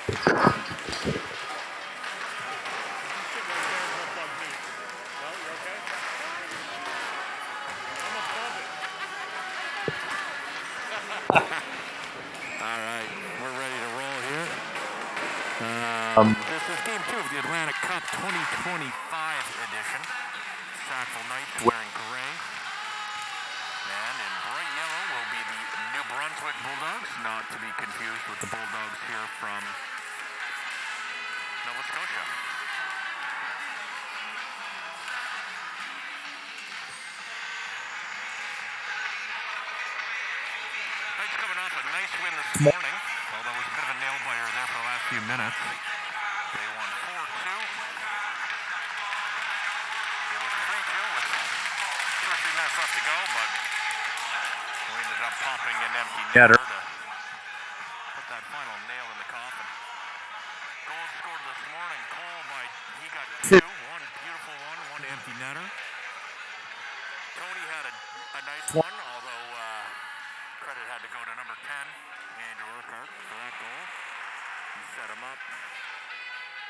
Alright, we're ready to roll here. This is game 2 of the Atlantic Cup 2025 edition. Sackville Knights wearing gray. And in bright yellow will be the New Brunswick Bulldogs, not to be confused with the Bulldogs here from Nova Scotia. Knights coming off a nice win this morning, although it was a bit of a nail-biter there for the last few minutes. They won 4-2. It was 3-2 with 2 or 3 minutes left to go, but we ended up popping an empty netter to put that final nail in the coffin. Goals scored this morning. Cole he got 2, one beautiful one empty netter. Tony had a nice one, although credit had to go to number 10, Andrew Urquhart, for that goal. He set him up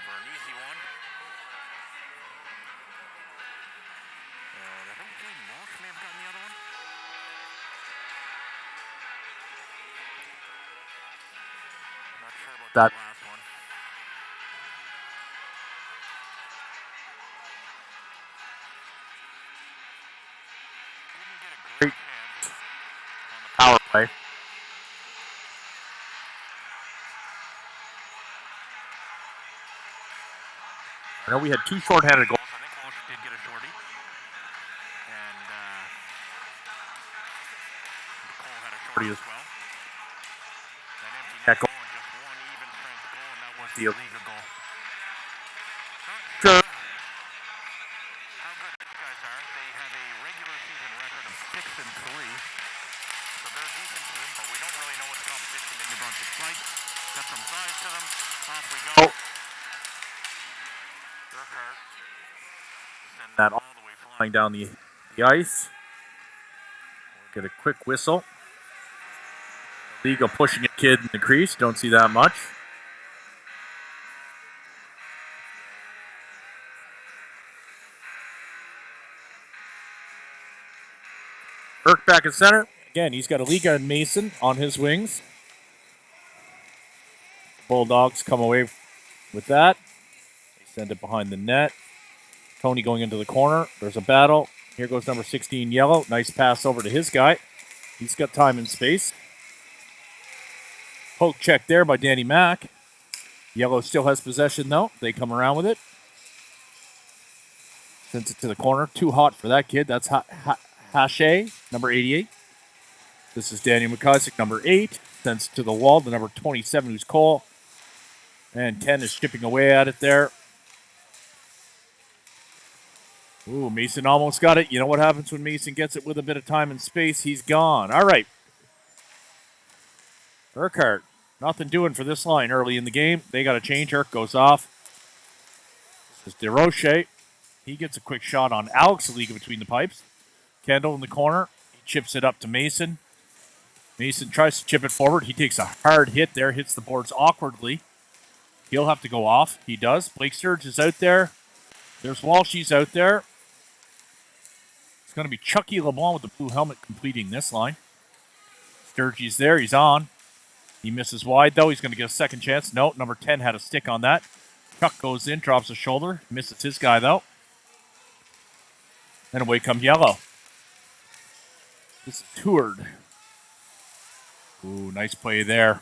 for an easy one. And I think Jaden Walsh may have gotten the other one. Not sure about that last one. Didn't get a great chance on the power play. I know we had 2 shorthanded goals. I think Walsh did get a shorty. And Cole had a shorty as well. An empty net goal and just one even strength goal, and that was the illegal goal. Not sure how good these guys are. They have a regular season record of 6-3. So they're a decent team, but we don't really know what the competition in New Brunswick's like. Got some size to them. Off we go. Urquhart. Send that all the way flying down the ice. We'll get a quick whistle. Illegal pushing a kid in the crease. Don't see that much. Urk back in center. Again, he's got Aliga and Mason on his wings. Bulldogs come away with that. They send it behind the net. Tony going into the corner. There's a battle. Here goes number 16, Yellow. Nice pass over to his guy. He's got time and space. Poke check there by Danny Mack. Yellow still has possession, though. They come around with it. Sends it to the corner. Too hot for that kid. That's Hache, number 88. This is Daniel McIsaac, number 8. Sends it to the wall. The number 27, who's Cole. And 10 is chipping away at it there. Ooh, Mason almost got it. You know what happens when Mason gets it with a bit of time and space? He's gone. All right. Urquhart. Nothing doing for this line early in the game. They got to change. Urk goes off. This is DeRoche. He gets a quick shot on Alex Aliga between the pipes. Kendall in the corner. He chips it up to Mason. Mason tries to chip it forward. He takes a hard hit there. Hits the boards awkwardly. He'll have to go off. He does. Blake Sturge is out there. There's Walsh. He's out there. It's going to be Chucky LeBlanc with the blue helmet completing this line. Sturgey's there. He's on. He misses wide, though. He's going to get a second chance. No, number 10 had a stick on that. Chuck goes in, drops a shoulder. Misses his guy, though. And away comes Yellow. This is Toured. Ooh, nice play there.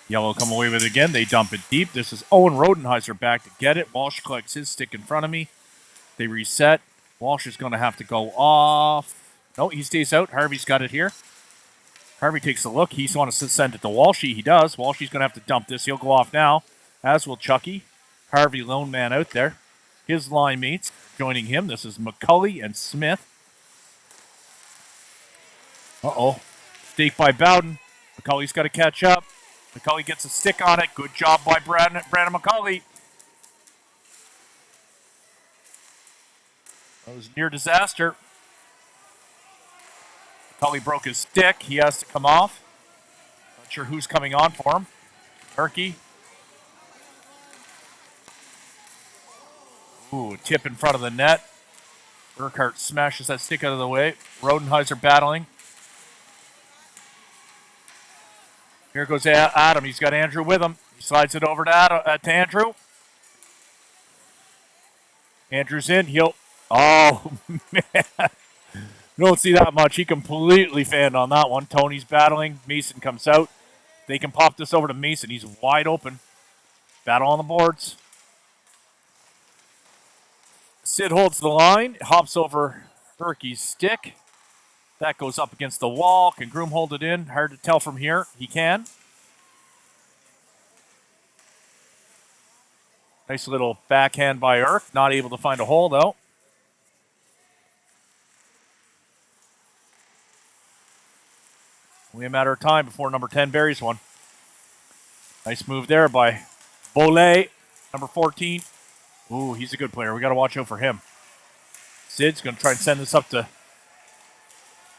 Yellow come away with it again. They dump it deep. This is Owen Rodenheiser back to get it. Walsh collects his stick in front of me. They reset. Walsh is going to have to go off. No, he stays out. Harvey's got it here. Harvey takes a look. He's going to send it to Walshy. He does. Walshy's going to have to dump this. He'll go off now, as will Chucky. Harvey, lone man out there. His line mates joining him. This is McCully and Smith. Uh-oh. Stake by Bowden. McCully's got to catch up. McCully gets a stick on it. Good job by Brandon McCully. That was near disaster. Cully broke his stick. He has to come off. Not sure who's coming on for him. Turkey. Ooh, tip in front of the net. Urquhart smashes that stick out of the way. Rodenheiser battling. Here goes Adam. He's got Andrew with him. He slides it over to Andrew. Andrew's in. He'll. Oh, man. Don't see that much. He completely fanned on that one. Tony's battling. Mason comes out. They can pop this over to Mason. He's wide open. Battle on the boards. Sid holds the line. Hops over Berkey's stick. That goes up against the wall. Can Groom hold it in? Hard to tell from here. He can. Nice little backhand by Irk. Not able to find a hole, though. Only a matter of time before number 10 buries one. Nice move there by Bollet, number 14. Ooh, he's a good player. We got to watch out for him. Sid's going to try and send this up to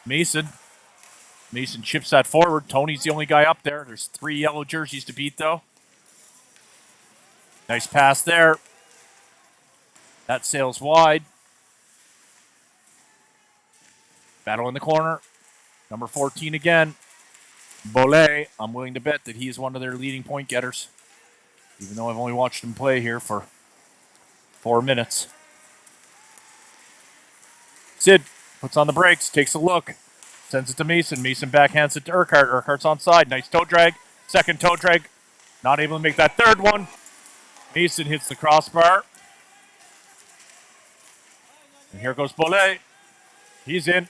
Mason. Mason chips that forward. Tony's the only guy up there. There's 3 yellow jerseys to beat, though. Nice pass there. That sails wide. Battle in the corner. Number 14 again. Bollet. I'm willing to bet that he is one of their leading point getters. Even though I've only watched him play here for 4 minutes. Sid puts on the brakes, takes a look, sends it to Mason. Mason backhands it to Urquhart. Urquhart's onside. Nice toe drag. Second toe drag. Not able to make that third one. Mason hits the crossbar. And here goes Bollet. He's in.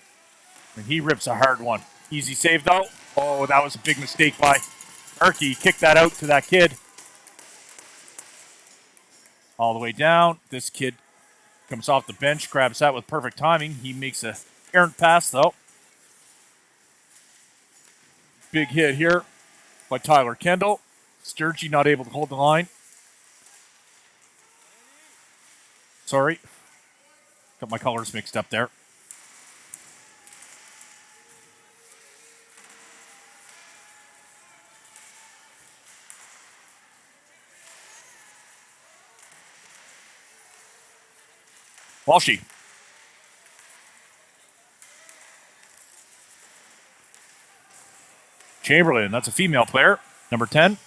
And he rips a hard one. Easy save, though. Oh, that was a big mistake by Urky. Kicked that out to that kid. All the way down. This kid comes off the bench, grabs that with perfect timing. He makes a errant pass, though. Big hit here by Tyler Kendall. Sturgey not able to hold the line. Sorry. Got my colors mixed up there. Walshy. Chamberlain, that's a female player. Number 10.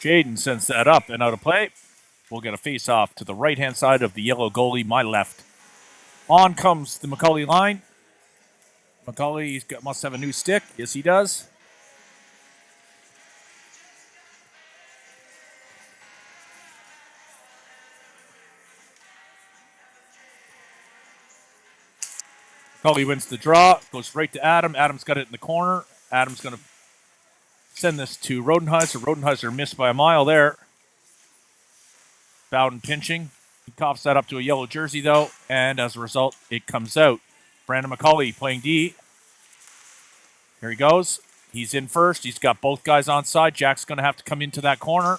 Jaden sends that up and out of play. We'll get a face-off to the right-hand side of the yellow goalie, my left. On comes the McCauley line. McCauley must have a new stick. Yes, he does. McCauley wins the draw. Goes right to Adam. Adam's got it in the corner. Adam's going to send this to Rodenheiser. Rodenheiser missed by a mile there. Bowden pinching. He coughs that up to a yellow jersey, though, and as a result, it comes out. Brandon McCauley playing D. Here he goes. He's in first. He's got both guys on side. Jack's going to have to come into that corner.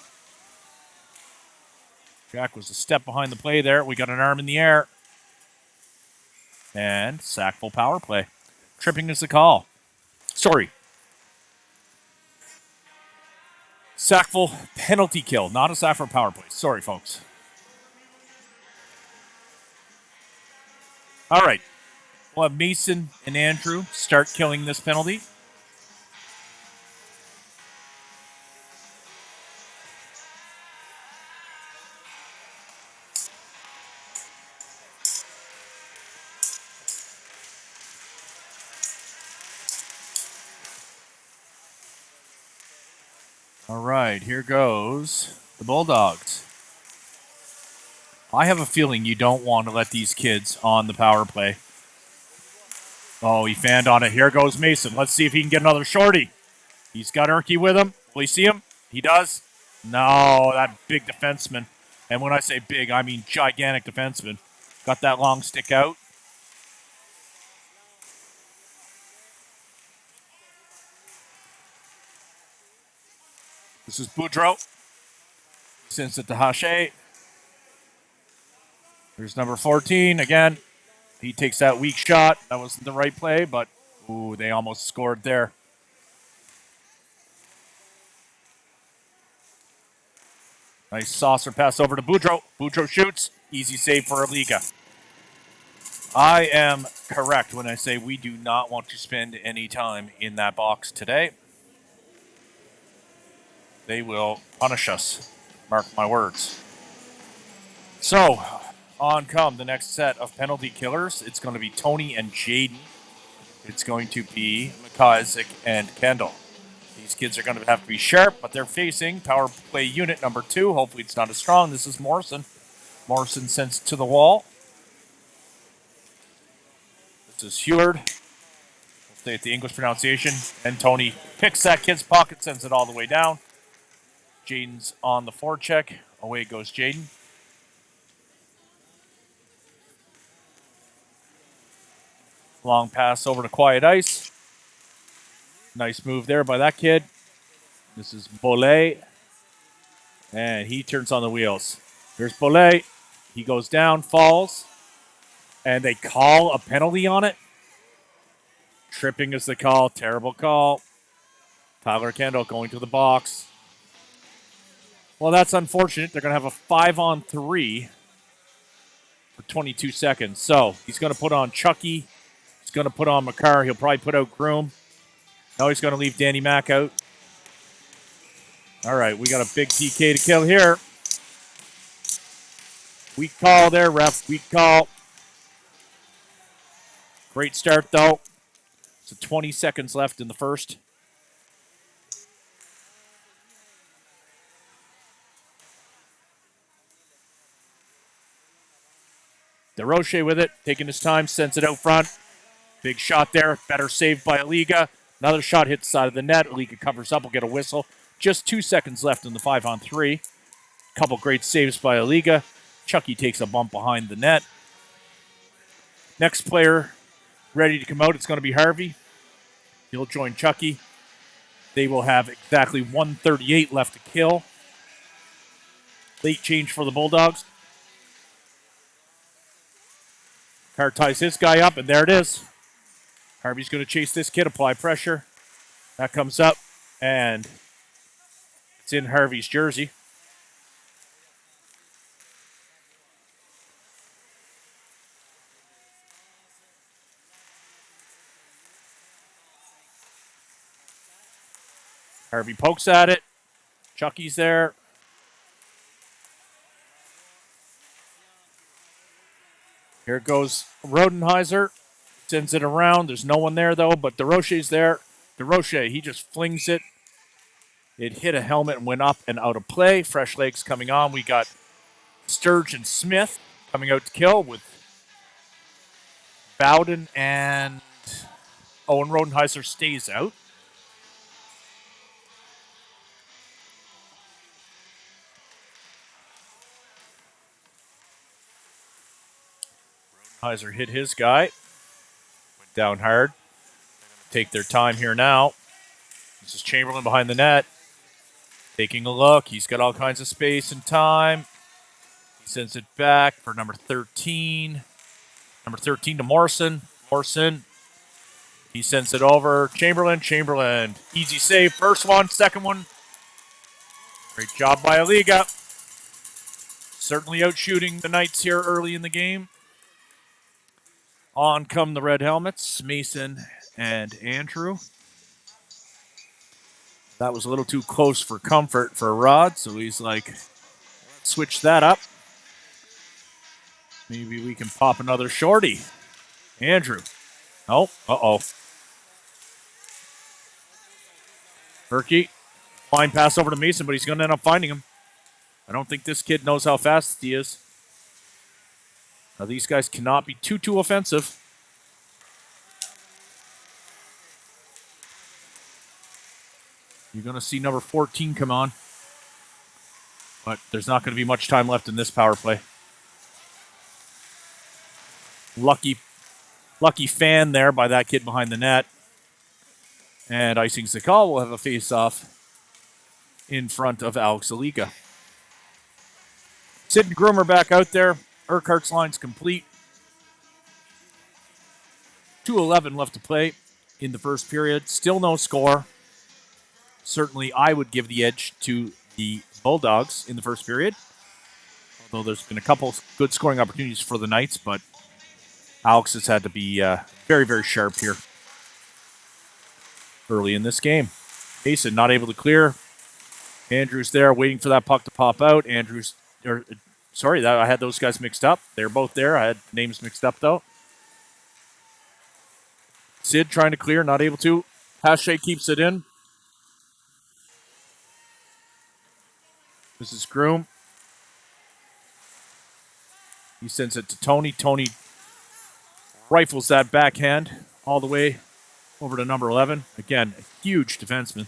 Jack was a step behind the play there. We got an arm in the air. And Sackville power play. Tripping is the call. Sorry. Sackville penalty kill, not a Sackville power play. Sorry, folks. All right. We'll have Mason and Andrew start killing this penalty. All right, here goes the Bulldogs. I have a feeling you don't want to let these kids on the power play. Oh, he fanned on it. Here goes Mason. Let's see if he can get another shorty. He's got Erky with him. Will he see him? He does. No, that big defenseman. And when I say big, I mean gigantic defenseman. Got that long stick out. This is Boudreau. Sends it to Hache. There's number 14 again. He takes that weak shot. That wasn't the right play, but ooh, they almost scored there. Nice saucer pass over to Boudreau. Boudreau shoots. Easy save for Liga. I am correct when I say we do not want to spend any time in that box today. They will punish us. Mark my words. So, on come the next set of penalty killers. It's going to be Tony and Jaden. It's going to be McIsaac and Kendall. These kids are going to have to be sharp, but they're facing power play unit number 2. Hopefully it's not as strong. This is Morrison. Morrison sends it to the wall. This is Heward. We'll stay at the English pronunciation. And Tony picks that kid's pocket, sends it all the way down. Jaden's on the forecheck. Away goes Jaden. Long pass over to Quiet Ice. Nice move there by that kid. This is Bollet. And he turns on the wheels. Here's Bollet. He goes down, falls. And they call a penalty on it. Tripping is the call. Terrible call. Tyler Kendall going to the box. Well, that's unfortunate. They're going to have a 5-on-3 for 22 seconds. So he's going to put on Chucky. He's going to put on McCarr. He'll probably put out Groom. Now he's going to leave Danny Mack out. All right, we got a big PK to kill here. Weak call there, ref. Weak call. Great start, though. So 20 seconds left in the first. DeRoche with it, taking his time, sends it out front. Big shot there. Better saved by Aliga. Another shot hits the side of the net. Aliga covers up. Will get a whistle. Just 2 seconds left in the 5-on-3. Couple great saves by Aliga. Chucky takes a bump behind the net. Next player ready to come out. It's going to be Harvey. He'll join Chucky. They will have exactly 1:38 left to kill. Late change for the Bulldogs. Carr ties his guy up, and there it is. Harvey's going to chase this kid, apply pressure. That comes up, and it's in Harvey's jersey. Harvey pokes at it. Chucky's there. Here goes Rodenheiser. Sends it around. There's no one there, though, but DeRoche's there. DeRoche, he just flings it. It hit a helmet and went up and out of play. Fresh legs coming on. We got Sturgeon Smith coming out to kill with Bowden and Owen Rodenheiser stays out. Rodenheiser hit his guy. Went down hard. Take their time here now. This is Chamberlain behind the net. Taking a look. He's got all kinds of space and time. He sends it back for number 13. Number 13 to Morrison. Morrison. He sends it over. Chamberlain. Chamberlain. Easy save. First one. Second one. Great job by Aliga. Certainly out shooting the Knights here early in the game. On come the Red Helmets. Mason and Andrew. That was a little too close for comfort for Rod, so he's like, switch that up. Maybe we can pop another shorty. Andrew. Oh, uh-oh. Berkey. Fine pass over to Mason, but he's going to end up finding him. I don't think this kid knows how fast he is. Now, these guys cannot be too offensive. You're going to see number 14 come on. But there's not going to be much time left in this power play. Lucky fan there by that kid behind the net. And icing Zakal will have a face-off in front of Alex Aliga. Sid and Groomer back out there. Urquhart's line's complete. 2:11 left to play in the first period. Still no score. Certainly, I would give the edge to the Bulldogs in the first period. Although there's been a couple good scoring opportunities for the Knights, but Alex has had to be very, very sharp here early in this game. Mason not able to clear. Andrews there waiting for that puck to pop out. I had those guys mixed up. They're both there. I had names mixed up, though. Sid trying to clear, not able to. Pache keeps it in. This is Groom. He sends it to Tony. Tony rifles that backhand all the way over to number 11. Again, a huge defenseman.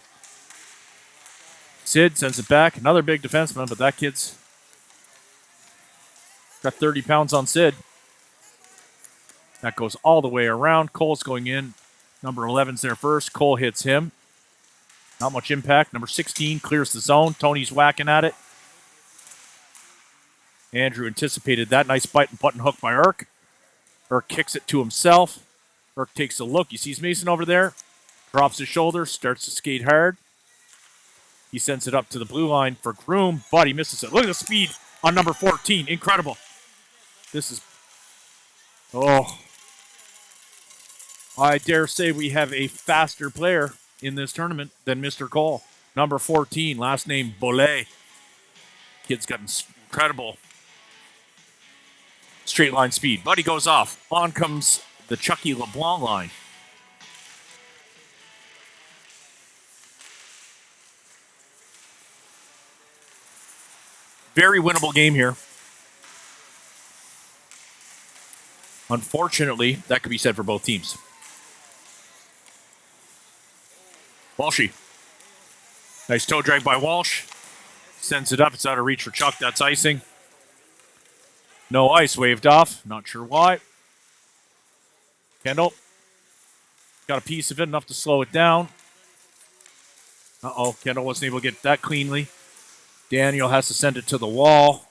Sid sends it back. Another big defenseman, but that kid's got 30 pounds on Sid. That goes all the way around. Cole's going in. Number 11's there first. Cole hits him. Not much impact. Number 16 clears the zone. Tony's whacking at it. Andrew anticipated that. Nice button hook by Urk. Urk kicks it to himself. Urk takes a look. He sees Mason over there. Drops his shoulder. Starts to skate hard. He sends it up to the blue line for Groom, but he misses it. Look at the speed on number 14. Incredible. This is... Oh. I dare say we have a faster player in this tournament than Mr. Cole. Number 14, last name Bollet. Kid's got incredible straight line speed. But he goes off. On comes the Chucky LeBlanc line. Very winnable game here. Unfortunately, that could be said for both teams. Walshy. Nice toe drag by Walsh. Sends it up. It's out of reach for Chuck. That's icing. No ice. Waved off. Not sure why. Kendall. Got a piece of it, enough to slow it down. Uh-oh. Kendall wasn't able to get that cleanly. Daniel has to send it to the wall.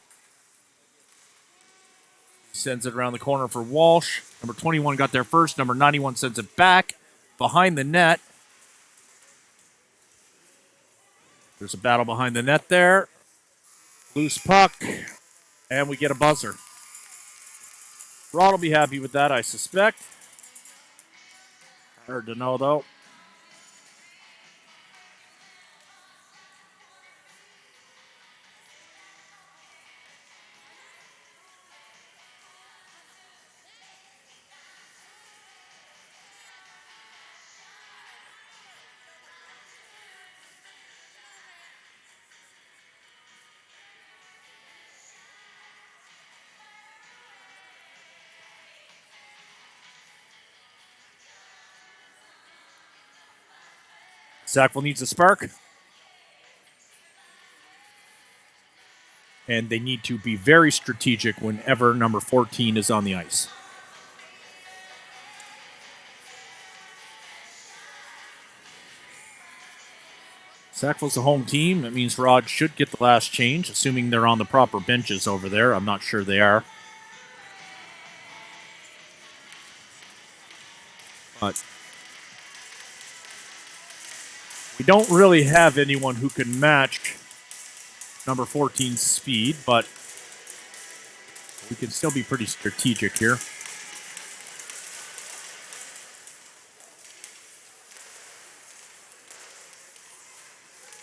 Sends it around the corner for Walsh. Number 21 got there first. Number 91 sends it back behind the net. There's a battle behind the net there. Loose puck. And we get a buzzer. Rod will be happy with that, I suspect. Hard to know, though. Sackville needs a spark. And they need to be very strategic whenever number 14 is on the ice. Sackville's the home team. That means Rod should get the last change, assuming they're on the proper benches over there. I'm not sure they are. But we don't really have anyone who can match number 14's speed, but we can still be pretty strategic here.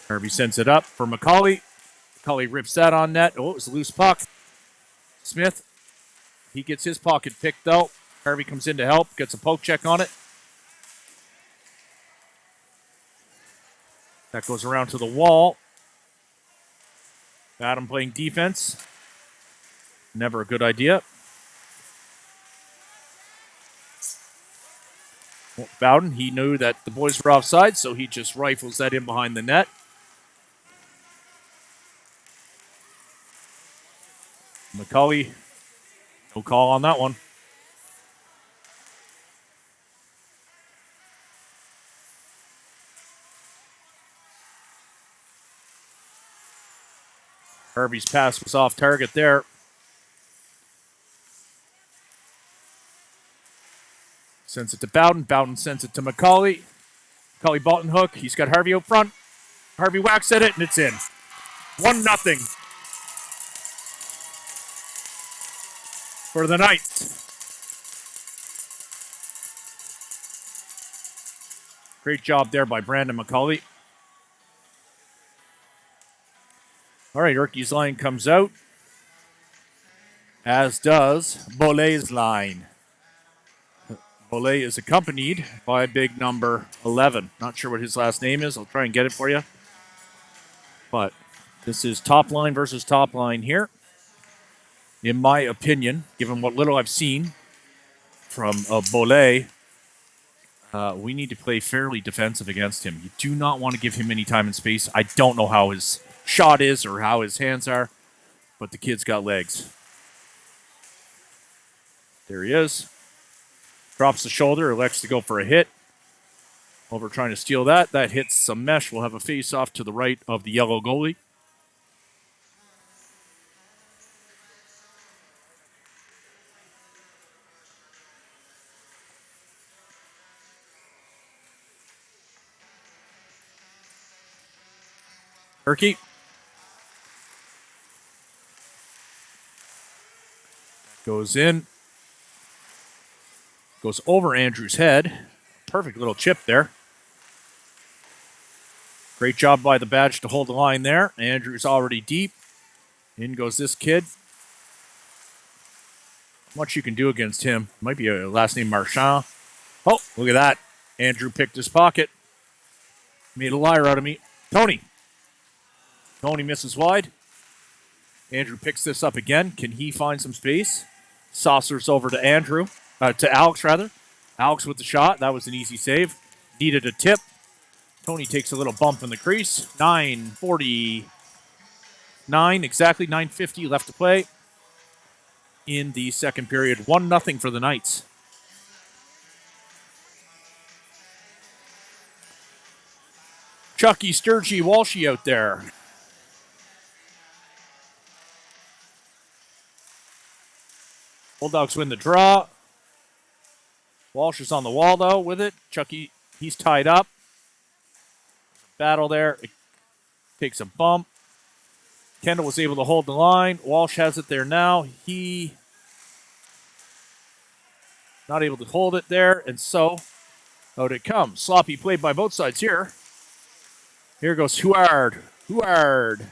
Harvey sends it up for McCauley. McCauley rips that on net. Oh, it was a loose puck. Smith, he gets his pocket picked out. Harvey comes in to help, gets a poke check on it. That goes around to the wall. Adam playing defense. Never a good idea. Bowden, he knew that the boys were offside, so he just rifles that in behind the net. McCully, no call on that one. Harvey's pass was off target there. Sends it to Bowden. Bowden sends it to McCully. McCully ball and hook. He's got Harvey out front. Harvey whacks at it, and it's in. 1-0 for the Knights. Great job there by Brandon McCully. All right, Erkie's line comes out, as does Bolet's line. Bolet is accompanied by big number 11. Not sure what his last name is. I'll try and get it for you. But this is top line versus top line here. In my opinion, given what little I've seen from Bolet, we need to play fairly defensive against him. You do not want to give him any time and space. I don't know how his shot is or how his hands are, but the kid's got legs. There he is. Drops the shoulder, elects to go for a hit. Over trying to steal that. That hits some mesh. We'll have a face-off to the right of the yellow goalie. Erkie. Goes in. Goes over Andrew's head. Perfect little chip there. Great job by the badge to hold the line there. Andrew's already deep. In goes this kid. Much you can do against him. Might be a last name Marchand. Oh, look at that. Andrew picked his pocket. Made a liar out of me. Tony. Tony misses wide. Andrew picks this up again. Can he find some space? Saucers over to Andrew. To Alex, rather. Alex with the shot. That was an easy save. Needed a tip. Tony takes a little bump in the crease. 9:49, exactly 9:50 left to play in the second period. 1-0 for the Knights. Chucky, Sturgey, Walshy out there. Bulldogs win the draw. Walsh is on the wall, though, with it. Chucky, he's tied up. Battle there. It takes a bump. Kendall was able to hold the line. Walsh has it there now. He not able to hold it there, and so out it comes. Sloppy play by both sides here. Here goes Huard. Huard.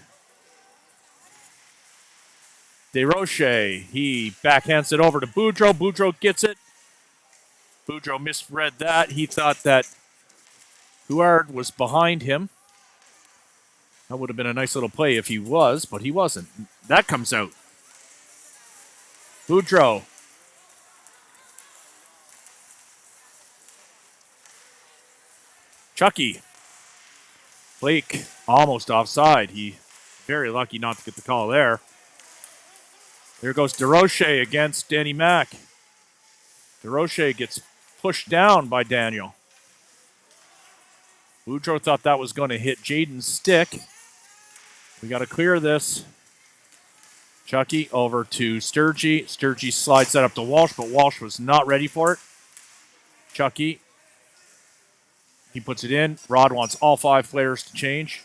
DeRoche. He backhands it over to Boudreau. Boudreau gets it. Boudreau misread that. He thought that Huard was behind him. That would have been a nice little play if he was, but he wasn't. That comes out. Boudreau. Chucky. Blake almost offside. He very lucky not to get the call there. There goes DeRoche against Danny Mack. DeRoche gets pushed down by Daniel. Boudreau thought that was going to hit Jaden's stick. We got to clear this. Chucky over to Sturgey. Sturgey slides that up to Walsh, but Walsh was not ready for it. Chucky. He puts it in. Rod wants all 5 players to change.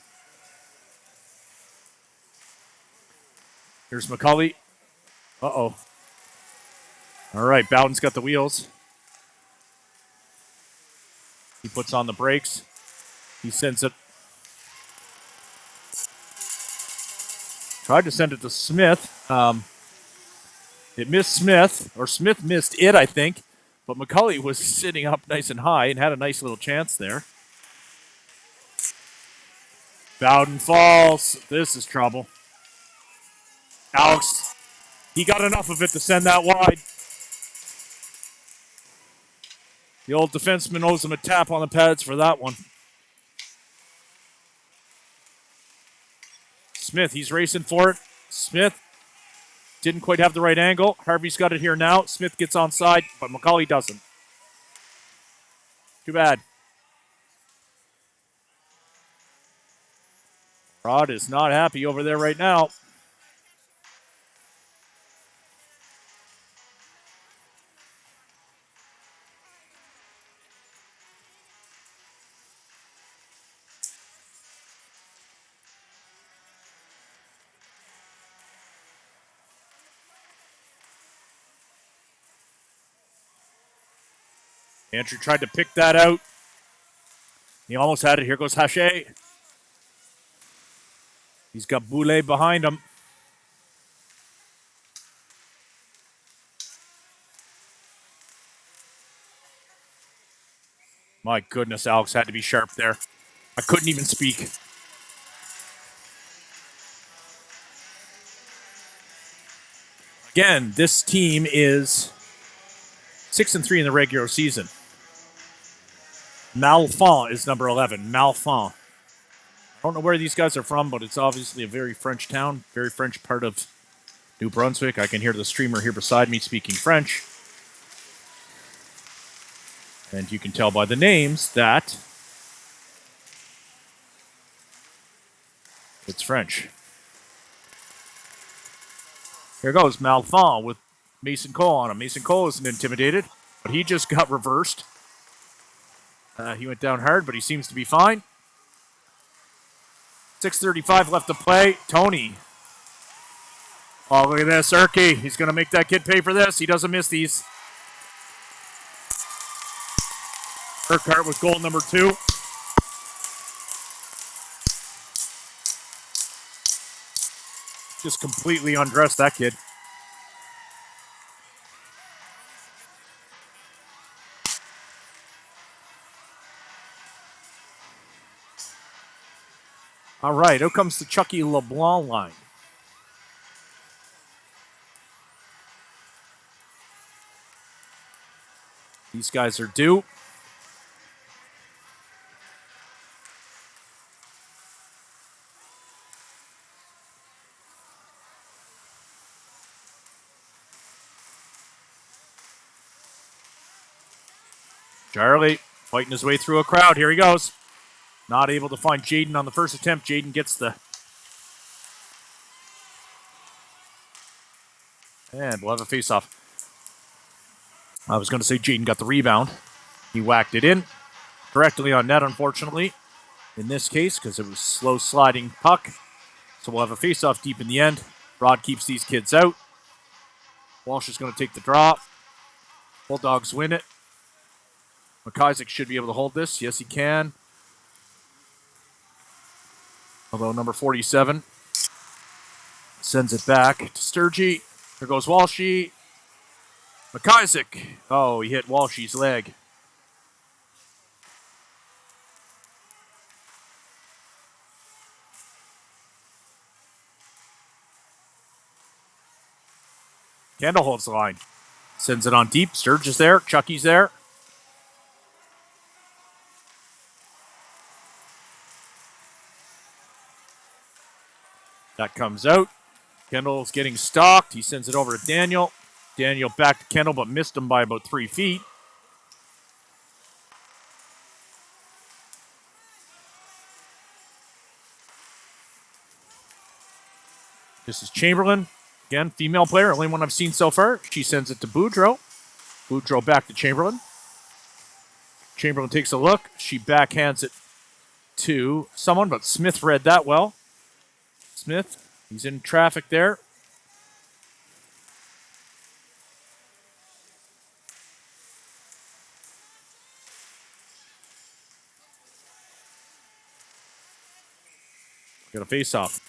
Here's McCully. Uh-oh. All right, Bowden's got the wheels. He puts on the brakes. He sends it. Tried to send it to Smith. It missed Smith, or Smith missed it, I think. But McCully was sitting up nice and high and had a nice little chance there. Bowden falls. This is trouble. Alex, he got enough of it to send that wide. The old defenseman owes him a tap on the pads for that one. Smith, he's racing for it. Smith Didn't quite have the right angle. Harvey's got it here now. Smith gets onside, but McCauley doesn't. Too bad. Rod is not happy over there right now. Andrew tried to pick that out. He almost had it. Here goes Haché. He's got Boulet behind him. My goodness, Alex had to be sharp there. I couldn't even speak. Again, this team is 6-3 in the regular season. Malfont is number 11. Malfont. I don't know where these guys are from, but it's obviously a very French town, very French part of New Brunswick. I can hear the streamer here beside me speaking French. And you can tell by the names that it's French. Here goes Malfont with Mason Cole on him. Mason Cole isn't intimidated, but he just got reversed. He went down hard, but he seems to be fine. 6:35 left to play. Tony. Oh, look at this. Urke. He's going to make that kid pay for this. He doesn't miss these. Urquhart with goal number 2. Just completely undressed that kid. All right, out comes the Chucky LeBlanc line. These guys are due. Charlie fighting his way through a crowd. Here he goes. Not able to find Jaden on the first attempt. Jaden gets the... And we'll have a face-off. I was going to say Jaden got the rebound. He whacked it in. Directly on net, unfortunately. In this case, because it was slow sliding puck. So we'll have a face-off deep in the end. Rod keeps these kids out. Walsh is going to take the drop. Bulldogs win it. McIsaac should be able to hold this. Yes, he can. Although number 47 sends it back to Sturgey. Here goes Walshy. McIsaac. Oh, he hit Walshy's leg. Kendall holds the line. Sends it on deep. Sturge is there. Chucky's there. That comes out. Kendall's getting stalked. He sends it over to Daniel. Daniel back to Kendall, but missed him by about 3 feet. This is Chamberlain. Again, female player, only one I've seen so far. She sends it to Boudreau. Boudreau back to Chamberlain. Chamberlain takes a look. She backhands it to someone, but Smith read that well. Smith, he's in traffic there. Got a face-off.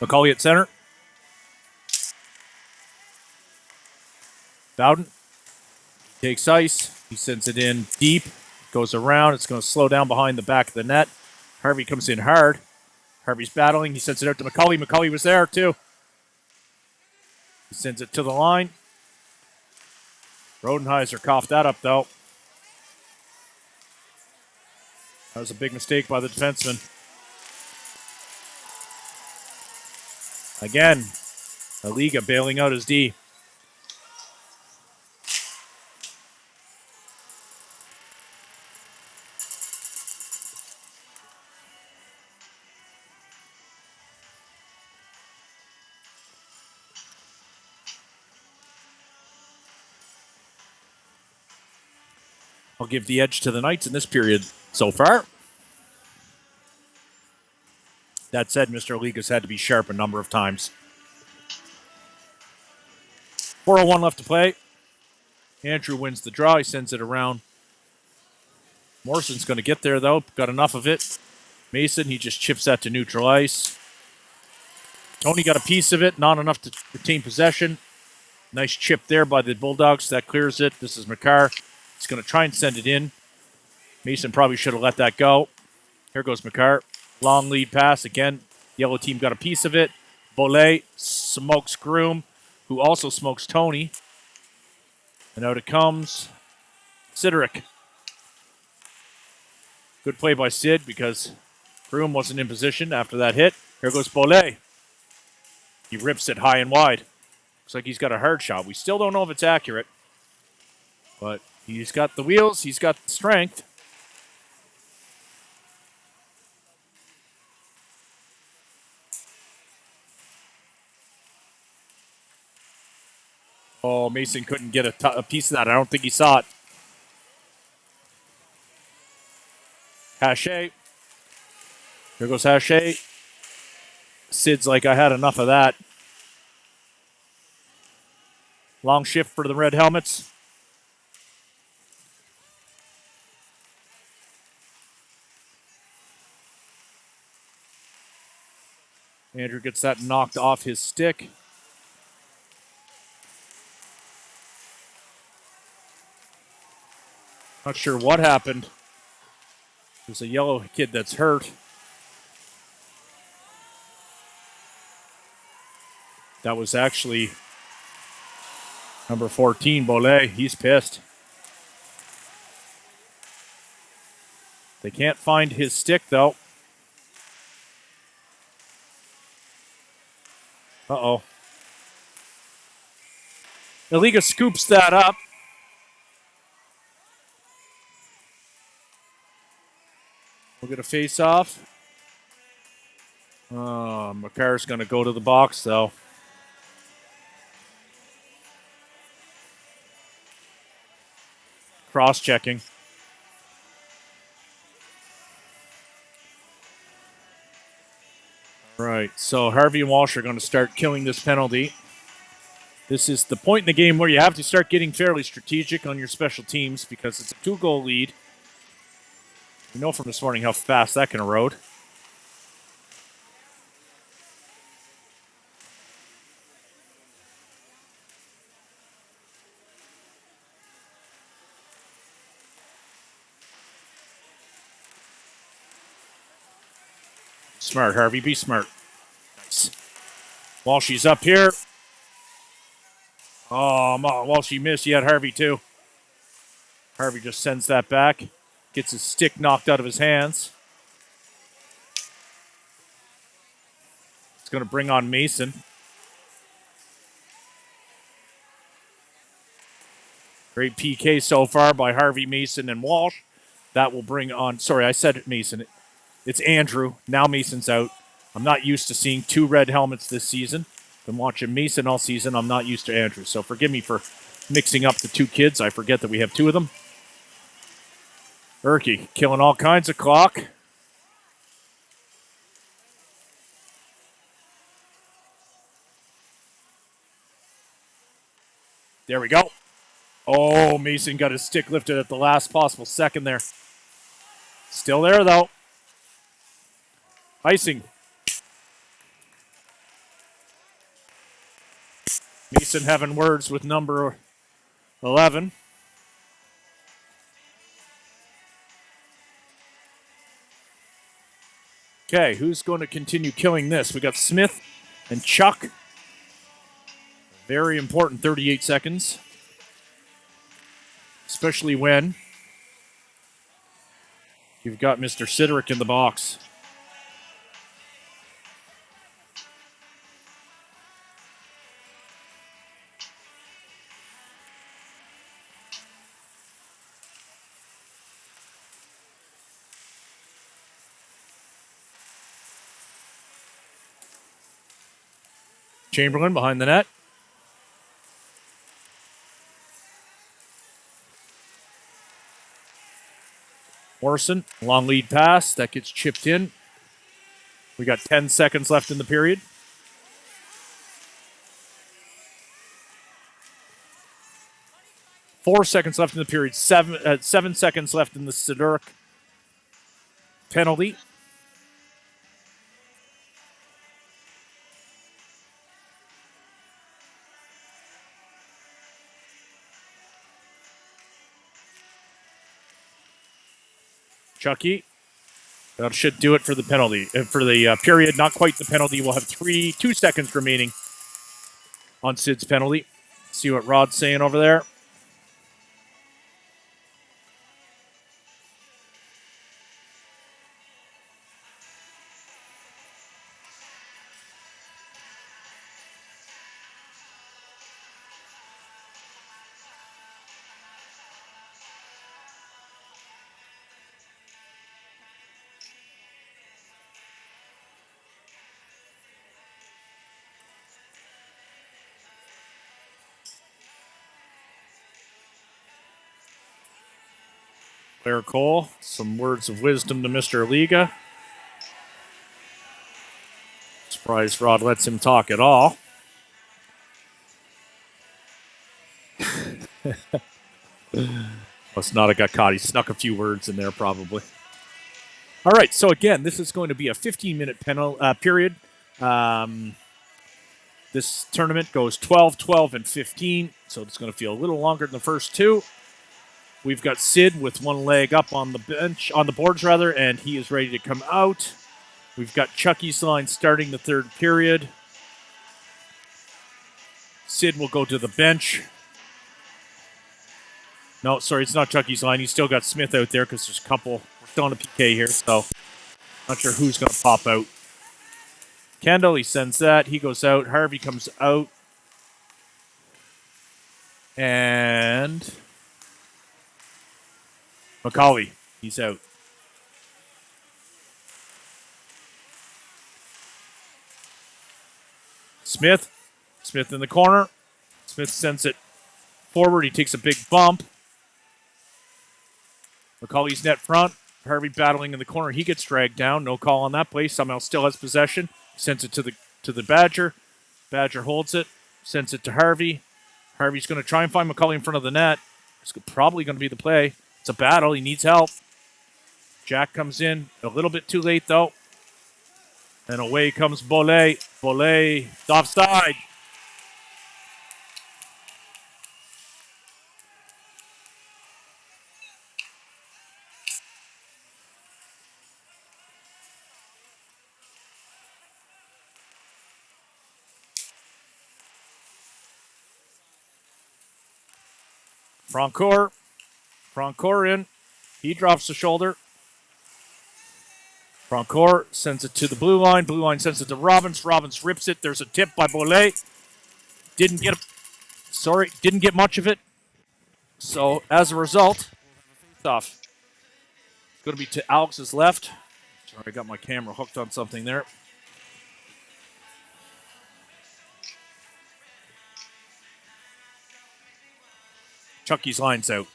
McCauley at center. Bowden takes ice. He sends it in deep. Goes around. It's going to slow down behind the back of the net. Harvey comes in hard. Harvey's battling. He sends it out to McCauley. McCauley was there too. He sends it to the line. Rodenheiser coughed that up, though. That was a big mistake by the defenseman. Again, Aliga bailing out his D. I'll give the edge to the Knights in this period so far. That said, Mr. Aliga's had to be sharp a number of times. 4:01 left to play. Andrew wins the draw. He sends it around. Morrison's going to get there, though. Got enough of it. Mason, he just chips that to neutral ice. Tony got a piece of it. Not enough to retain possession. Nice chip there by the Bulldogs. That clears it. This is McCarr. He's going to try and send it in. Mason probably should have let that go. Here goes McCarr. Long lead pass. Again, yellow team got a piece of it. Bollet smokes Groom, who also smokes Tony. And out it comes Siderick. Good play by Sid because Groom wasn't in position after that hit. Here goes Bollet. He rips it high and wide. Looks like he's got a hard shot. We still don't know if it's accurate. But he's got the wheels. He's got the strength. Oh, Mason couldn't get a piece of that. I don't think he saw it. Hache. Here goes Hache. Sid's like, I had enough of that. Long shift for the red helmets. Andrew gets that knocked off his stick. Not sure what happened. There's a yellow kid that's hurt. That was actually number 14, Bollet. He's pissed. They can't find his stick, though. Uh-oh. Aliga scoops that up. We'll get a face-off. McCarr's going to go to the box, though. Cross-checking. Right, so Harvey and Walsh are going to start killing this penalty. This is the point in the game where you have to start getting fairly strategic on your special teams because it's a 2-goal lead. You know from this morning how fast that can erode. Smart, Harvey. Be smart. Nice. Walshy's up here. Oh, Walshy missed. He had Harvey, too. Harvey just sends that back. Gets his stick knocked out of his hands. It's going to bring on Mason. Great PK so far by Harvey, Mason, and Walsh. That will bring on... Sorry, I said Mason. It's Andrew. Now Mason's out. I'm not used to seeing 2 red helmets this season. Been watching Mason all season. I'm not used to Andrew. So forgive me for mixing up the 2 kids. I forget that we have 2 of them. Urke killing all kinds of clock. There we go. Oh, Mason got his stick lifted at the last possible second there. Still there, though. Icing. Mason having words with number 11. Okay, who's going to continue killing this? We got Smith and Chuck. Very important 38 seconds. especially when you've got Mr. Siderick in the box. Chamberlain behind the net. Morrison, long lead pass. That gets chipped in. We got 10 seconds left in the period. Four seconds left in the period. 7 seconds left in the Siderick penalty. Chucky. That should do it for the penalty. For the period, not quite the penalty. We'll have 2 seconds remaining on Sid's penalty. See what Rod's saying over there. Claire Cole, some words of wisdom to Mr. Liga. Surprised Rod lets him talk at all. Must not have got caught. He snuck a few words in there, probably. All right, so again, this is going to be a 15-minute period. This tournament goes 12, 12, and 15, so it's going to feel a little longer than the first two. We've got Sid with one leg up on the bench, on the boards rather, and he is ready to come out. We've got Chucky's line starting the third period. Sid will go to the bench. No, sorry, it's not Chucky's line. He's still got Smith out there because there's a couple. We're still on a PK here, so not sure who's going to pop out. Kendall, he sends that. He goes out. Harvey comes out. And McCauley, he's out. Smith in the corner. Smith sends it forward. He takes a big bump. McCauley's net front. Harvey battling in the corner. He gets dragged down. No call on that play. Somehow still has possession. Sends it to the Badger. Badger holds it. Sends it to Harvey. Harvey's going to try and find McCauley in front of the net. It's probably going to be the play. It's a battle. He needs help. Jack comes in. A little bit too late, though. And away comes Bollet. Bollet, offside. Francoeur in. He drops the shoulder. Francoeur sends it to the blue line. Blue line sends it to Robbins. Robbins rips it. There's a tip by Bollet. Didn't get much of it. So as a result, off. It's going to be to Alex's left. Sorry, I got my camera hooked on something there. Chucky's line's out.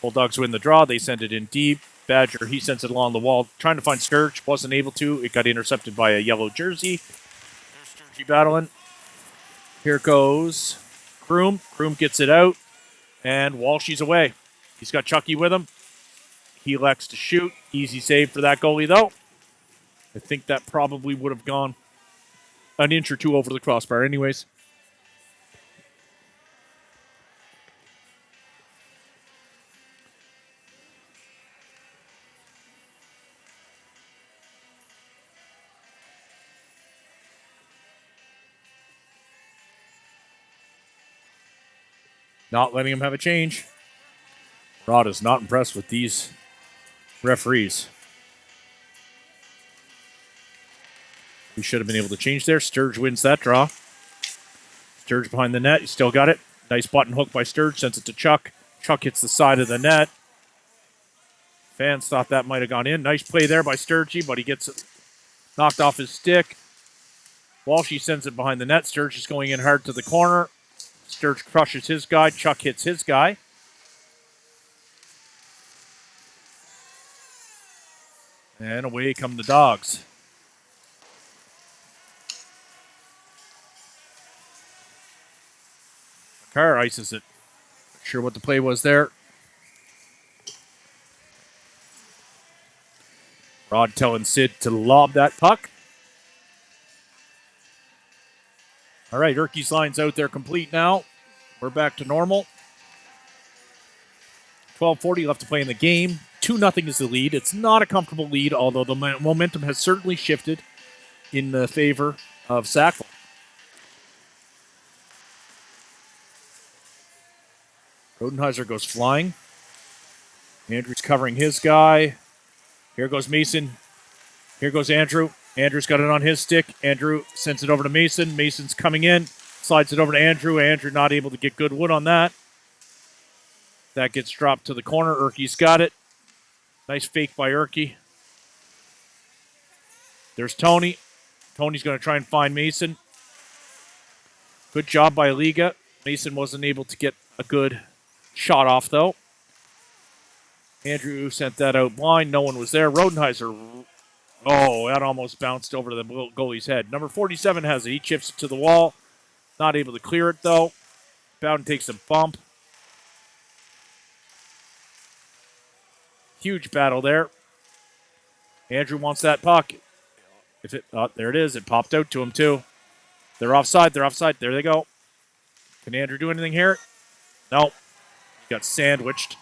Bulldogs win the draw. They send it in deep. Badger, he sends it along the wall. Trying to find Scourge. Wasn't able to. It got intercepted by a yellow jersey. Sturgey battling. Here goes Kroom. Kroom gets it out. And Walshy's away. He's got Chucky with him. He elects to shoot. Easy save for that goalie, though. I think that probably would have gone an inch or two over the crossbar anyways. Not letting him have a change. Rod is not impressed with these referees. We should have been able to change there. Sturge wins that draw. Sturge behind the net. He still got it. Nice button hook by Sturge. Sends it to Chuck. Chuck hits the side of the net. Fans thought that might have gone in. Nice play there by Sturgey, but he gets it knocked off his stick. Walshy sends it behind the net. Sturge is going in hard to the corner. Sturge crushes his guy. Chuck hits his guy. And away come the Dogs. McCarr ices it. Not sure what the play was there. Rod telling Sid to lob that puck. All right, Erkey's line's out there complete now. We're back to normal. 12:40 left to play in the game. 2-0 is the lead. It's not a comfortable lead, although the momentum has certainly shifted in the favor of Sackville. Rodenheiser goes flying. Andrew's covering his guy. Here goes Mason. Here goes Andrew. Andrew's got it on his stick. Andrew sends it over to Mason. Mason's coming in. Slides it over to Andrew. Andrew not able to get good wood on that. That gets dropped to the corner. Erkey's got it. Nice fake by Erkey. There's Tony. Tony's going to try and find Mason. Good job by Liga. Mason wasn't able to get a good shot off, though. Andrew sent that out blind. No one was there. Rodenheiser. Oh, that almost bounced over to the goalie's head. Number 47 has it. He chips it to the wall. Not able to clear it, though. Bowden takes a bump. Huge battle there. Andrew wants that puck. There it is. It popped out to him, too. They're offside. They're offside. There they go. Can Andrew do anything here? No. He got sandwiched.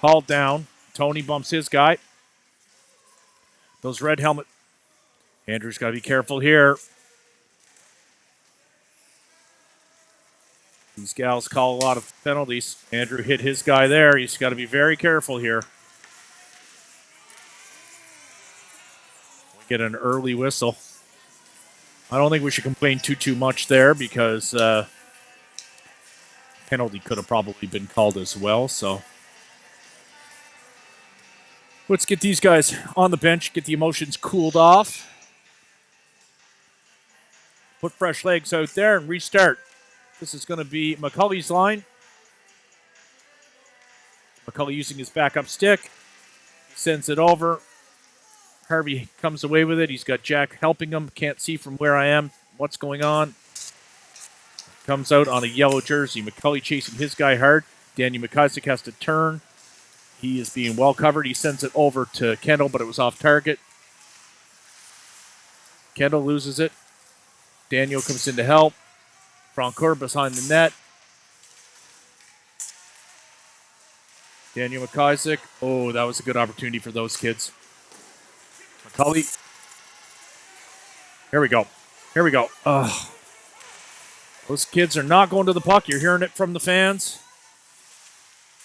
Hauled down. Tony bumps his guy. Those red helmet. Andrew's got to be careful here. These gals call a lot of penalties. Andrew hit his guy there. He's got to be very careful here. We get an early whistle. I don't think we should complain too much there because penalty could have probably been called as well. So let's get these guys on the bench, get the emotions cooled off. Put fresh legs out there and restart. This is going to be McCully's line. McCully using his backup stick. Sends it over. Harvey comes away with it. He's got Jack helping him. Can't see from where I am what's going on. Comes out on a yellow jersey. McCully chasing his guy hard. Daniel McIsaac has to turn. He is being well covered. He sends it over to Kendall, but it was off target. Kendall loses it. Daniel comes in to help. Francoeur behind the net. Daniel McIsaac. Oh, that was a good opportunity for those kids. McCully. Here we go. Here we go. Those kids are not going to the puck. You're hearing it from the fans.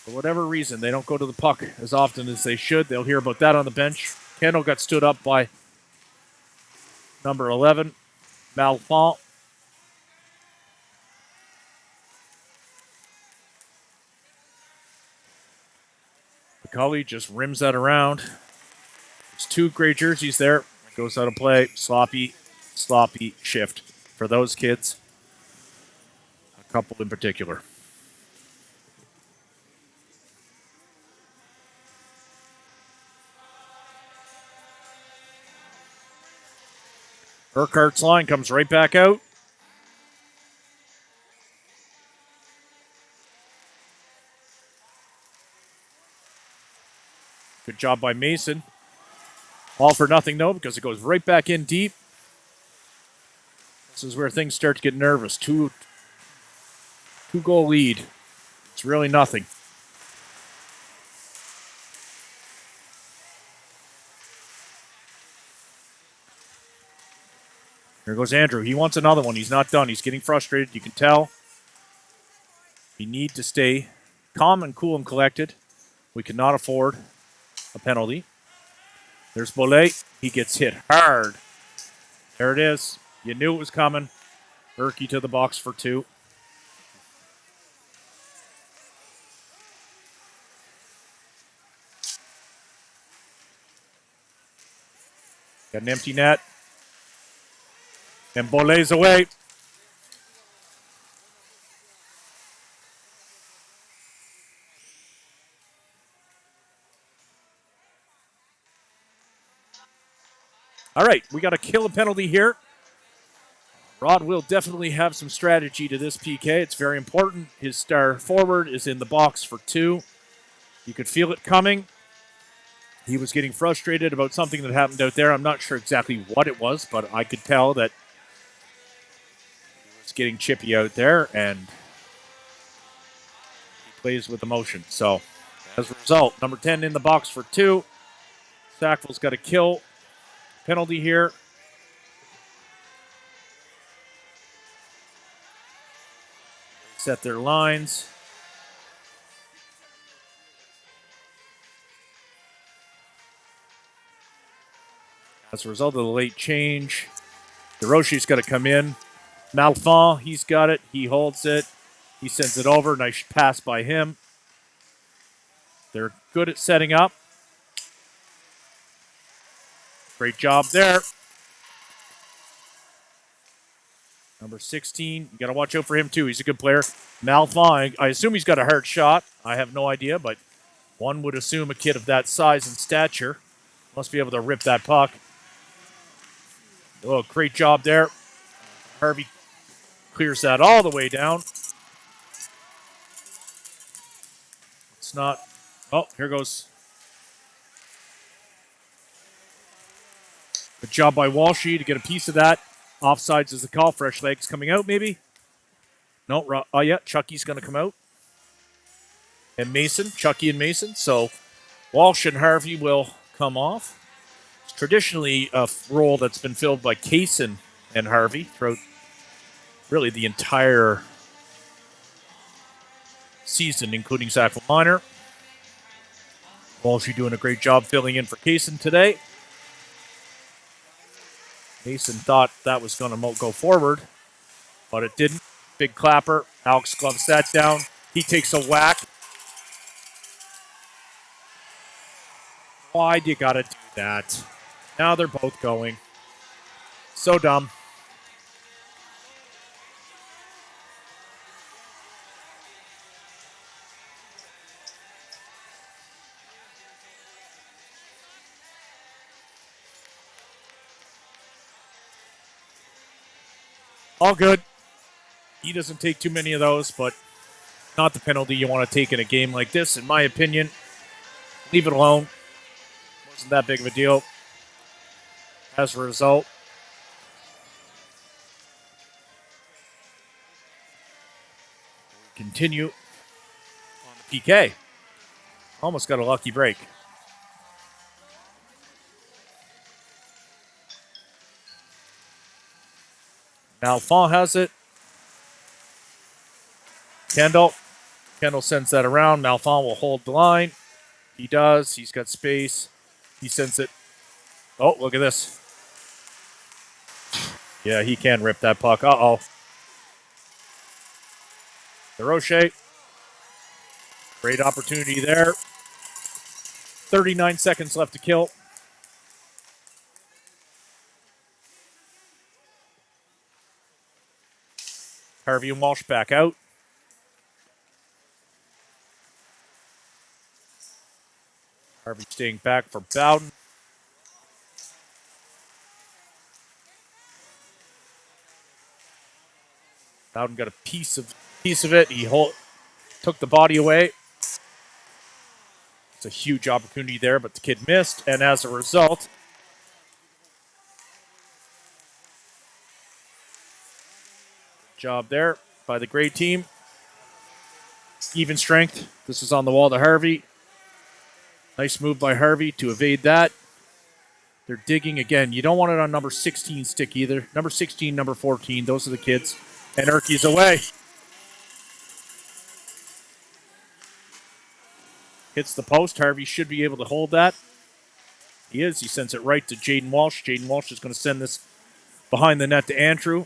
For whatever reason, they don't go to the puck as often as they should. They'll hear about that on the bench. Kendall got stood up by number 11, Malfont. McCully just rims that around. There's two gray jerseys there. It goes out of play. Sloppy shift for those kids. A couple in particular. Urquhart's line comes right back out. Good job by Mason. All for nothing, though, because it goes right back in deep. This is where things start to get nervous. Two-goal lead. It's really nothing. Here goes Andrew. He wants another one. He's not done. He's getting frustrated. You can tell. We need to stay calm and cool and collected. We cannot afford a penalty. There's Bollet. He gets hit hard. There it is. You knew it was coming. Urquhart to the box for 2. Got an empty net. And Bollet's away. All right, we got to kill a penalty here. Rod will definitely have some strategy to this PK. It's very important. His star forward is in the box for 2. You could feel it coming. He was getting frustrated about something that happened out there. I'm not sure exactly what it was, but I could tell that he was getting chippy out there, and he plays with emotion. So, as a result, number 10 in the box for 2. Sackville's got a kill penalty here. Set their lines. As a result of the late change, DeRoche's got to come in. Malfon, he's got it. He holds it. He sends it over. Nice pass by him. They're good at setting up. Great job there. Number 16, you got to watch out for him too. He's a good player. Malfon, I assume he's got a hard shot. I have no idea, but one would assume a kid of that size and stature must be able to rip that puck. Oh, great job there. Harvey clears that all the way down. It's not. Oh, here goes. Good job by Walshy to get a piece of that. Offsides is the call. Fresh legs coming out, maybe. No, yeah, Chucky's going to come out. And Mason, Chucky and Mason. So Walsh and Harvey will come off. It's traditionally a role that's been filled by Kaysen and Harvey throughout really the entire season, including Sackville Minor. Walshy doing a great job filling in for Kaysen today. Mason thought that was going to go forward, but it didn't. Big clapper. Alex gloves that down. He takes a whack. Why'd you got to do that? Now they're both going. So dumb. All good. He doesn't take too many of those, but not the penalty you want to take in a game like this, in my opinion. Leave it alone. Wasn't that big of a deal. As a result, we continue on the PK. Almost got a lucky break. Malfon has it. Kendall sends that around. Malfon will hold the line. He does. He's got space. He sends it. Oh, look at this. Yeah, he can rip that puck. Uh-oh. DeRoche. Great opportunity there. 39 seconds left to kill. Harvey and Walsh back out. Harvey staying back for Bowden. Bowden got a piece of it. He took the body away. It's a huge opportunity there, but the kid missed, and as a result, job there by the great team. Even strength. This is on the wall to Harvey. Nice move by Harvey to evade that. They're digging again. You don't want it on number 16 stick either. Number 16, number 14, those are the kids. And Urquhart's away. Hits the post. Harvey should be able to hold that. He is. He sends it right to Jaden Walsh. Jaden Walsh is going to send this behind the net to Andrew.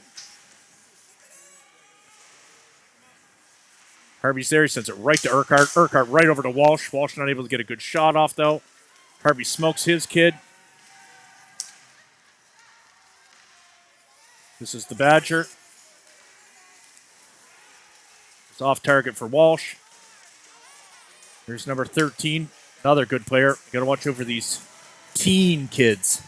Harvey's there. He sends it right to Urquhart. Urquhart right over to Walsh. Walsh not able to get a good shot off, though. Harvey smokes his kid. This is the Badger. It's off target for Walsh. Here's number 13. Another good player. You got to watch out for these teen kids.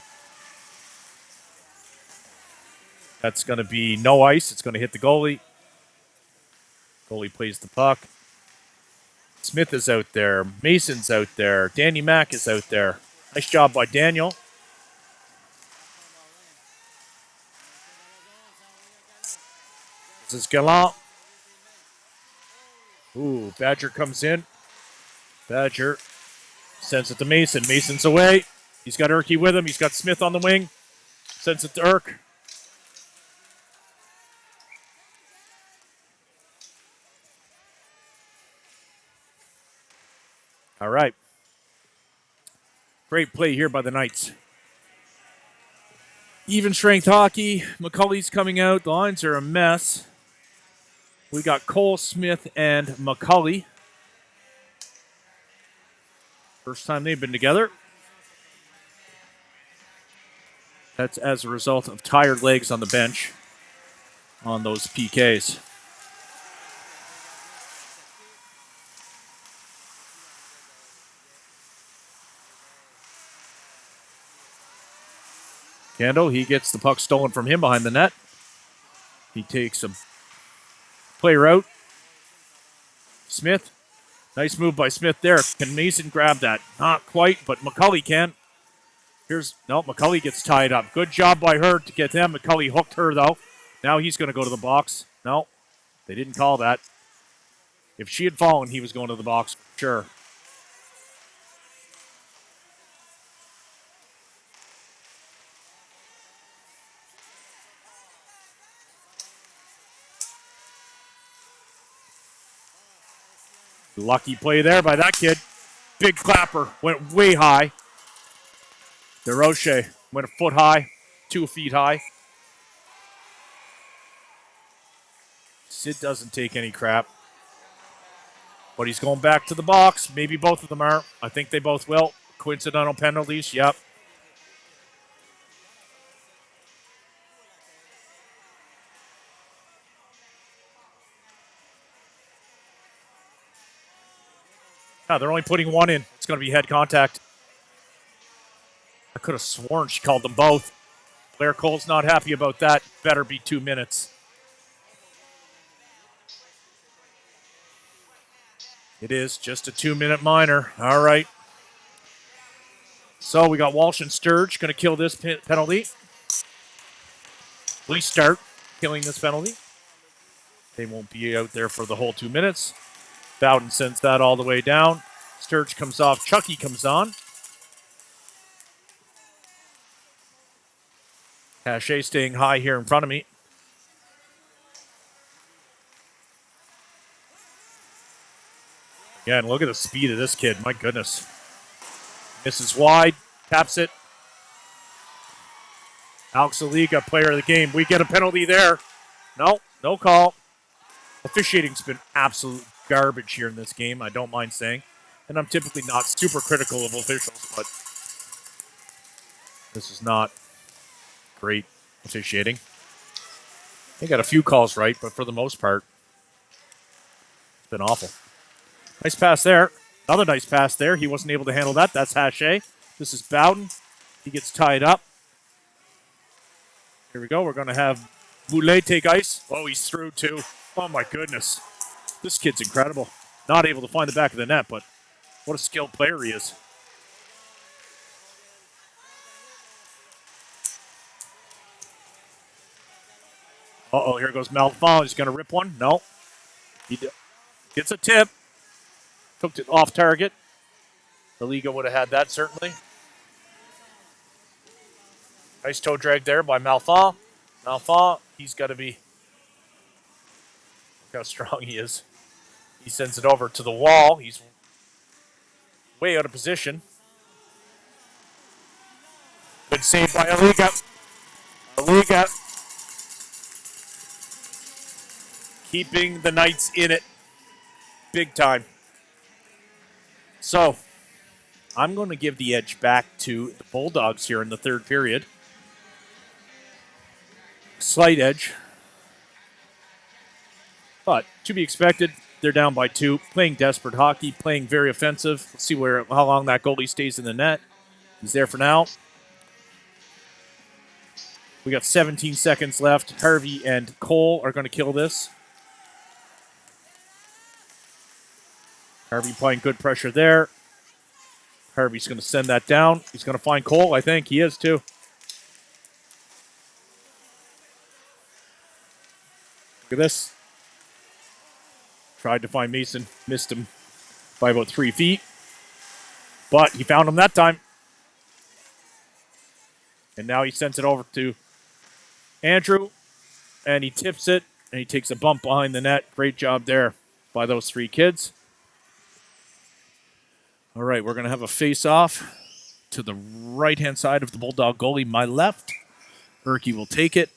That's going to be no ice. It's going to hit the goalie. Goalie plays the puck. Smith is out there. Mason's out there. Danny Mack is out there. Nice job by Daniel. This is Gallant. Ooh, Badger comes in. Badger sends it to Mason. Mason's away. He's got Urky with him. He's got Smith on the wing. Sends it to Urk. All right. Great play here by the Knights. Even strength hockey. McCulley's coming out. The lines are a mess. We got Cole, Smith, and McCulley. First time they've been together. That's as a result of tired legs on the bench on those PKs. Kendall, he gets the puck stolen from him behind the net. He takes a player out. Smith. Nice move by Smith there. Can Mason grab that? Not quite, but McCulley can. McCulley gets tied up. Good job by her to get them. McCulley hooked her, though. Now he's going to go to the box. No, they didn't call that. If she had fallen, he was going to the box. Sure. Lucky play there by that kid. Big clapper. Went way high. DeRoche went a foot high. 2 feet high. Sid doesn't take any crap. But he's going back to the box. Maybe both of them are. I think they both will. Coincidental penalties. Yep. No, they're only putting one in. It's going to be head contact. I could have sworn she called them both. Blair Cole's not happy about that. Better be 2 minutes. It is just a 2-minute minor. All right. So we got Walsh and Sturge going to kill this penalty. At least start killing this penalty. They won't be out there for the whole 2 minutes. Bowden sends that all the way down. Sturge comes off. Chucky comes on. Hache staying high here in front of me. Again, look at the speed of this kid. My goodness. Misses wide. Taps it. Alex Aliga, player of the game. We get a penalty there. No call. Officiating's been absolute garbage here in this game, I don't mind saying. And I'm typically not super critical of officials, but this is not great officiating. They got a few calls right, but for the most part, it's been awful. Nice pass there. Another nice pass there. He wasn't able to handle that. That's Hache. This is Bowden. He gets tied up. Here we go. We're going to have Boulet take ice. Oh, he's through too. Oh, my goodness. This kid's incredible. Not able to find the back of the net, but what a skilled player he is. Uh-oh, here goes Malfon. He's going to rip one. No. He gets a tip. Took it off target. The Liga would have had that, certainly. Nice toe drag there by Malfon. Malfon, he's got to be... Look how strong he is. He sends it over to the wall. He's way out of position. Good save by Aliga. Aliga keeping the Knights in it big time. So, I'm going to give the edge back to the Bulldogs here in the third period. Slight edge. But to be expected, they're down by 2, playing desperate hockey, playing very offensive. Let's see how long that goalie stays in the net. He's there for now. We got 17 seconds left. Harvey and Cole are going to kill this. Harvey applying good pressure there. Harvey's going to send that down. He's going to find Cole. I think he is too. Look at this. Tried to find Mason. Missed him by about 3 feet. But he found him that time. And now he sends it over to Andrew. And he tips it. And he takes a bump behind the net. Great job there by those 3 kids. All right, we're going to have a face-off to the right-hand side of the Bulldog goalie, my left. Erkey will take it.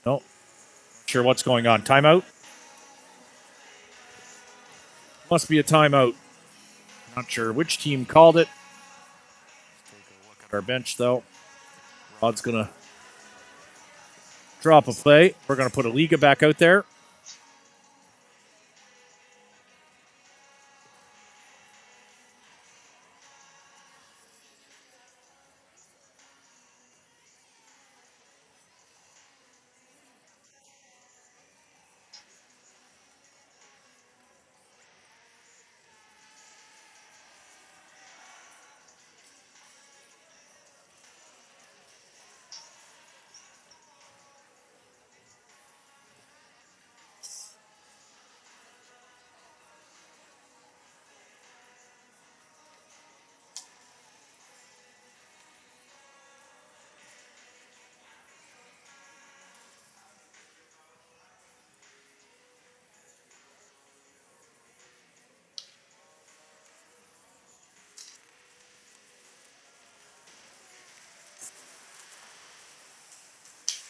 No, sure what's going on. Timeout? Must be a timeout. Not sure which team called it. Let's take a look at our bench, though. Rod's going to drop a play. We're going to put Aliga back out there.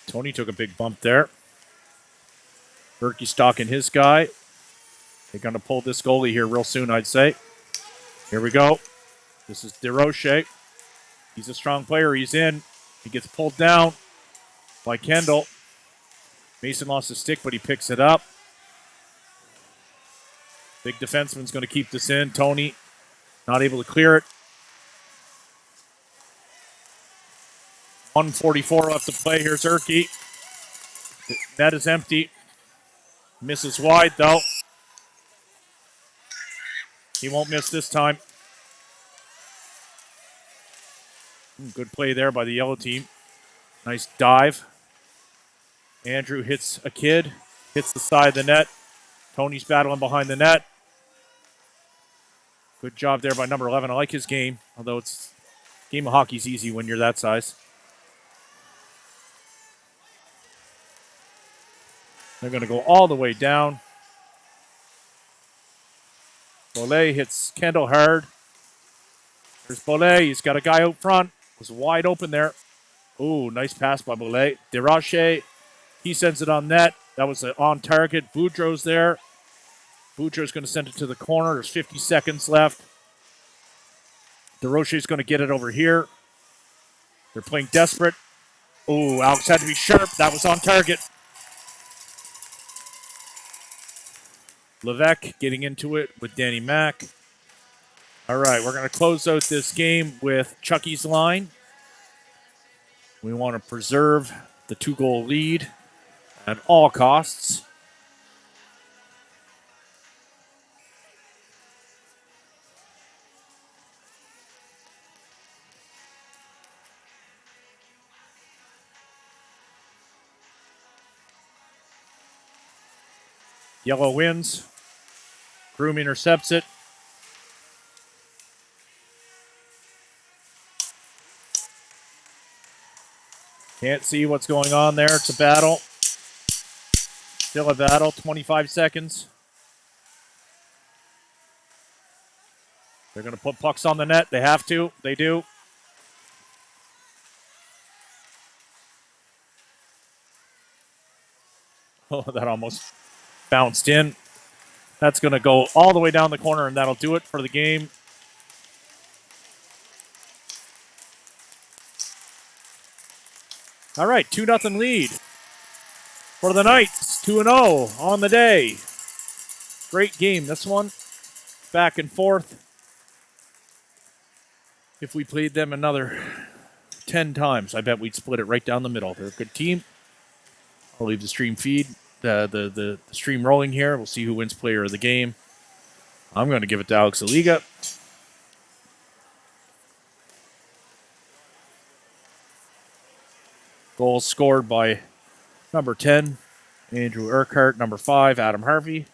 Tony took a big bump there. Berkey stalking his guy. They're going to pull this goalie here real soon, I'd say. Here we go. This is DeRoche. He's a strong player. He's in. He gets pulled down by Kendall. Mason lost his stick, but he picks it up. Big defenseman's going to keep this in. Tony not able to clear it. 1:44 left to play. Here's Erkey. The net is empty. Misses wide, though. He won't miss this time. Good play there by the yellow team. Nice dive. Andrew hits a kid. Hits the side of the net. Tony's battling behind the net. Good job there by number 11. I like his game, although it's game of hockey's easy when you're that size. They're going to go all the way down. Bollet hits Kendall hard. There's Bollet. He's got a guy out front. Was wide open there. Ooh, nice pass by Bollet. Derache, he sends it on net. That was on target. Boudreau's there. Boudreau's going to send it to the corner. There's 50 seconds left. Derache's going to get it over here. They're playing desperate. Ooh, Alex had to be sharp. That was on target. Levesque getting into it with Danny Mack. All right, we're going to close out this game with Chucky's line. We want to preserve the 2-goal lead at all costs. Yellow wins. Groom intercepts it. Can't see what's going on there. It's a battle. Still a battle. 25 seconds. They're going to put pucks on the net. They have to. They do. Oh, that almost bounced in. That's going to go all the way down the corner, and that'll do it for the game. All right, 2-0 lead for the Knights. 2-0 on the day. Great game, this one. Back and forth. If we played them another 10 times, I bet we'd split it right down the middle. They're a good team. I'll leave the stream feed, the stream rolling here. We'll see who wins player of the game. I'm going to give it to Alex Aliga. Goals scored by number 10, Andrew Urquhart. Number 5, Adam Harvey.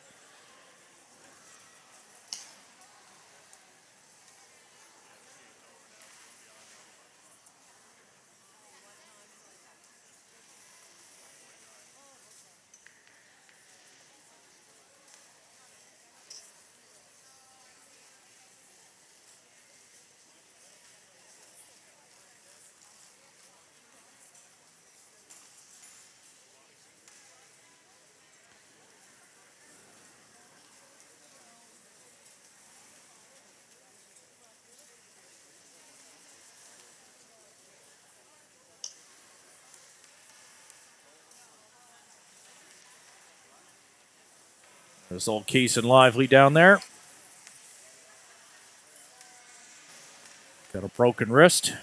There's old Case and Lively down there. Got a broken wrist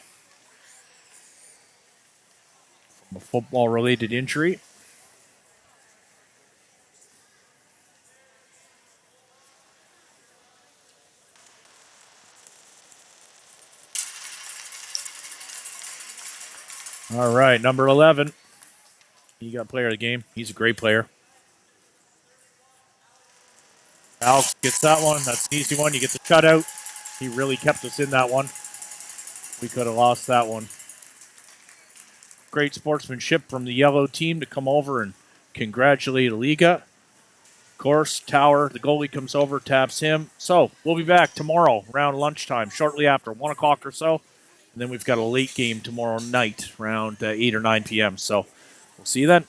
from a football-related injury. All right, number 11. He got player of the game. He's a great player. Alex gets that one. That's an easy one. You get the shutout. He really kept us in that one. We could have lost that one. Great sportsmanship from the yellow team to come over and congratulate Aliga. Of course, Tower, the goalie, comes over, taps him. So we'll be back tomorrow around lunchtime, shortly after 1 o'clock or so. And then we've got a late game tomorrow night around 8 or 9 p.m. So we'll see you then.